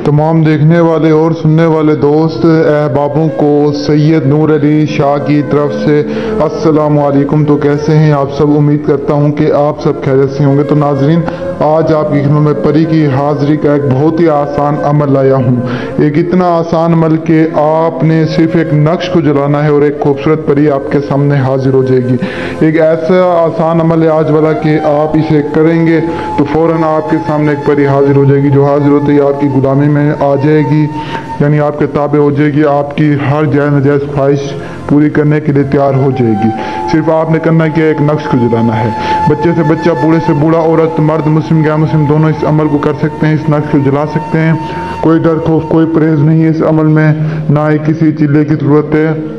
तमाम देखने वाले और सुनने वाले दोस्त अहबाबों को सैयद नूर अली शाह की तरफ से अस्सलाम वालेकुम। तो कैसे हैं आप सब? उम्मीद करता हूं कि आप सब खैरियत से होंगे। तो नाजरीन, आज आपकी खिदमत में परी की हाजिरी का एक बहुत ही आसान अमल लाया हूं। एक इतना आसान अमल कि आपने सिर्फ एक नक्श को जलाना है और एक खूबसूरत परी आपके सामने हाजिर हो जाएगी। एक ऐसा आसान अमल है आज वाला कि आप इसे करेंगे तो फौरन आपके सामने एक परी हाजिर हो जाएगी, जो हाजिर होते ही आपकी गुलामी में आ जाएगी, यानी आपके ताबे हो जाएगी। आपकी हर जायज़ नाजायज़ ख्वाहिश पूरी करने के लिए तैयार हो जाएगी। सिर्फ आपने करना क्या, एक नक्श को जलाना है। बच्चे से बच्चा, बूढ़े से बूढ़ा, औरत मर्द, मुस्लिम गैर मुस्लिम दोनों इस अमल को कर सकते हैं, इस नक्श को जला सकते हैं। कोई डर खौफ कोई परहेज नहीं है इस अमल में, ना ही किसी चिल्ले की जरूरत है।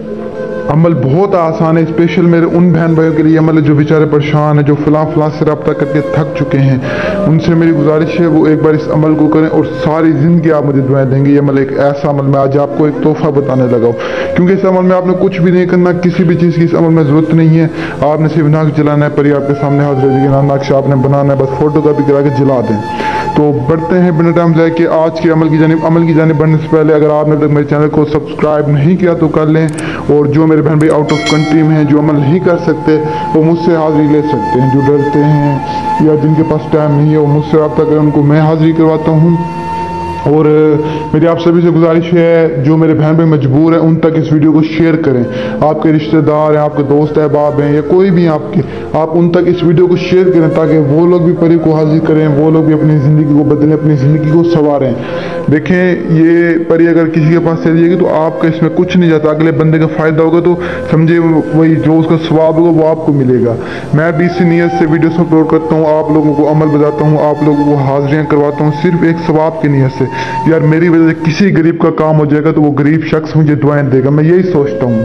अमल बहुत आसान है। स्पेशल मेरे उन बहन भाइयों के लिए अमल है जो बेचारे परेशान हैं, जो फलां से रब्ता करके थक चुके हैं। उनसे मेरी गुजारिश है वो एक बार इस अमल को करें और सारी ज़िंदगी आप मुझे दुआएं देंगे। ये अमल एक ऐसा अमल, मैं आज आपको एक तोहफा बताने लगा हूँ, क्योंकि इस अमल में आपने कुछ भी नहीं करना, किसी भी चीज़ की इस अमल में ज़रूरत नहीं है। आपने सिर्फ नक्श जलाना है, परी आपके सामने हाजिर हो जाएगी। नक्श आपने बनाना है, बस फोटो कॉपी करा के जला दें। तो बढ़ते हैं बिना टाइम जाए कि आज के अमल की जानिब बढ़ने से पहले अगर आपने तक मेरे चैनल को सब्सक्राइब नहीं किया तो कर लें। और जो मेरे बहन भाई आउट ऑफ कंट्री में हैं, जो अमल नहीं कर सकते, वो मुझसे हाजिरी ले सकते हैं। जो डरते हैं या जिनके पास टाइम नहीं है, वो मुझसे रब्ता करें, उनको मैं हाजिरी करवाता हूँ। और मेरी आप सभी से गुजारिश है, जो मेरे बहन भाई मजबूर हैं, उन तक इस वीडियो को शेयर करें। आपके रिश्तेदार हैं, आपके दोस्त अहबाब हैं, या कोई भी आपके, आप उन तक इस वीडियो को शेयर करें ताकि वो लोग भी परी को हाजिर करें, वो लोग भी अपनी ज़िंदगी को बदलें, अपनी ज़िंदगी को संवारें। देखें, ये परी अगर किसी के पास चली जाएगी तो आपका इसमें कुछ नहीं जाता, अगले बंदे का फ़ायदा होगा, तो समझे वही जो उसका सवाब होगा वो आपको मिलेगा। मैं भी इसी नीयत से वीडियोस अपलोड करता हूँ, आप लोगों को अमल बताता हूँ, आप लोगों को हाजिरियाँ करवाता हूँ, सिर्फ एक सवाब की नीयत से। यार मेरी वजह से किसी गरीब का काम हो जाएगा तो वो गरीब शख्स मुझे दुआएं देगा, मैं यही सोचता हूँ।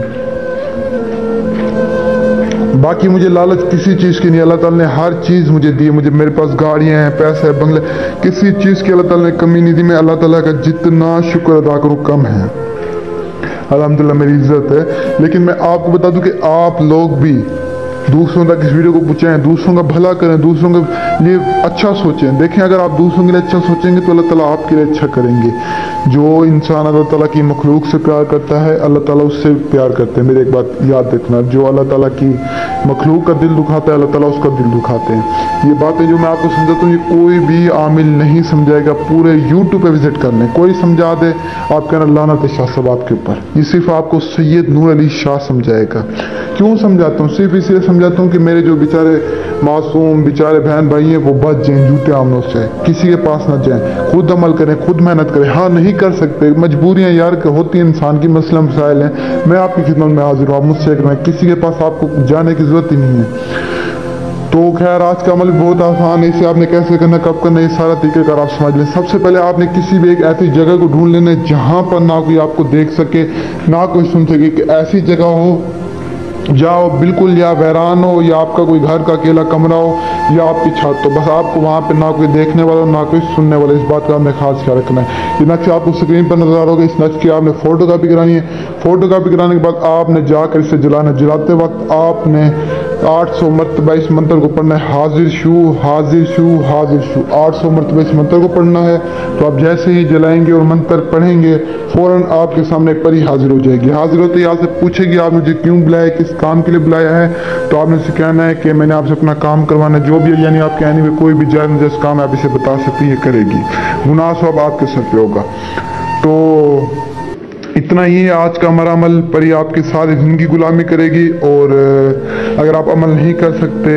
बाकी मुझे लालच किसी चीज़ की नहीं, अल्लाह ताला ने हर चीज़ मुझे दी है। मुझे मेरे पास गाड़ियाँ हैं, पैसे है, बंगले, किसी चीज़ की अल्लाह ताला ने कमी नहीं दी। मैं अल्लाह ताला का जितना शुक्र अदा करूँ कम है। अल्हम्दुलिल्लाह मेरी इज्जत है। लेकिन मैं आपको बता दूं कि आप लोग भी दूसरों तक इस वीडियो को पहुँचाएं, दूसरों का भला करें, दूसरों के लिए अच्छा सोचें। देखें, अगर आप दूसरों के लिए अच्छा सोचेंगे तो अल्लाह ताला आपके लिए अच्छा करेंगे। जो इंसान अल्लाह ताला की मखलूक से प्यार करता है, अल्लाह ताला उससे प्यार करते हैं। मेरी एक बात याद रखना, जो अल्लाह ताला की मखलूक का दिल दुखाता है, अल्लाह ताला उसका दिल दुखाते हैं। ये बातें जो मैं आपको समझाता हूँ, ये कोई भी आमिल नहीं समझाएगा। पूरे यूट्यूब पे विजिट कर लें, कोई समझा दे, आप कहना लानत है शाह साहब आपके ऊपर। ये सिर्फ आपको सैयद नूर अली शाह समझाएगा। क्यों समझाता हूँ? सिर्फ इसलिए समझाता हूँ कि मेरे जो बेचारे मासूम बेचारे बहन भाई हैं वो बच जाएं झूठे आमलों से, किसी के पास न जाएं, खुद अमल करें, खुद मेहनत करें। हाँ, नहीं कर सकते, मजबूरियाँ यार होती हैं इंसान की, मसला मसाइल हैं, मैं आपकी खिदमत में हाजिर हूँ, आप मुझसे करना, किसी के पास आपको जाने की जरूरत ही नहीं है। तो खैर, आज का अमल बहुत आसान है। इसे आपने कैसे करना, कब करना, ये सारा तरीक़ेकार आप समझ लें। सबसे पहले आपने किसी भी एक ऐसी जगह को ढूंढ लेना है जहाँ पर ना कोई आपको देख सके, ना कोई सुन सके, कि ऐसी जगह हो जाओ बिल्कुल या वैरान हो, या आपका कोई घर का अकेला कमरा हो, या आपकी छत हो, बस आपको वहाँ पे ना कोई देखने वाला ना कोई सुनने वाला। इस बात का आपने खास ख्याल रखना है। ये नक्श आपको स्क्रीन पर नजर आ रहा होगा, इस नक्श की आपने फोटो कॉपी करानी है। फोटो कॉपी कराने के बाद आपने जाकर इसे जलाना। जलाते वक्त आपने 800 मरतबा इस मंत्र को पढ़ना है, हाजिर शू हाजिर शू हाजिर शू। 800 मरतबा इस मंत्र को पढ़ना है। तो आप जैसे ही जलाएंगे और मंत्र पढ़ेंगे, फौरन आपके सामने एक परी हाजिर हो जाएगी। हाजिर होते ही आपसे पूछेगी आप मुझे क्यों बुलाया, किस काम के लिए बुलाया है। तो आपने उसे कहना है कि मैंने आपसे अपना काम करवाना, जो भी है, यानी आप कहने में कोई भी जायज़ काम आप इसे बता सकती है, करेगी। गुनाह सब आपके सर पे होगा। तो इतना ही है आज का हमारा अमल। परी आपकी सारी ज़िंदगी गुलामी करेगी। और अगर आप अमल नहीं कर सकते,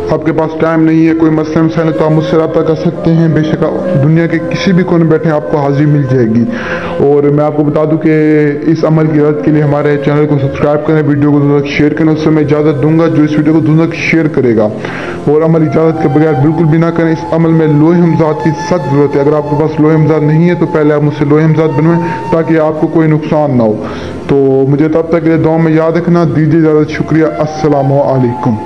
आपके पास टाइम नहीं है, कोई मसला मसाइल, तो आप मुझसे रब्ता कर सकते हैं। बेशक दुनिया के किसी भी कोने बैठे आपको हाजिरी मिल जाएगी। और मैं आपको बता दूं कि इस अमल की रद्द के लिए हमारे चैनल को सब्सक्राइब करें, वीडियो को दूसरों तक शेयर करें। उससे मैं इजाज़त दूंगा जो इस वीडियो को दूसरों तक शेयर करेगा। और अमल इजाज़त के बगैर बिल्कुल भी ना करें। इस अमल में लोहे हमजाद की सख्त ज़रूरत है। अगर आपके पास लोहे हमजाद नहीं है तो पहले आप मुझसे लोहे हमजाद बनवाएं ताकि आपको कोई नुकसान ना हो। तो मुझे तब तक दुआ में याद रखना। दीजिए इजाज़त। शुक्रिया। अस्सलामु अलैकुम।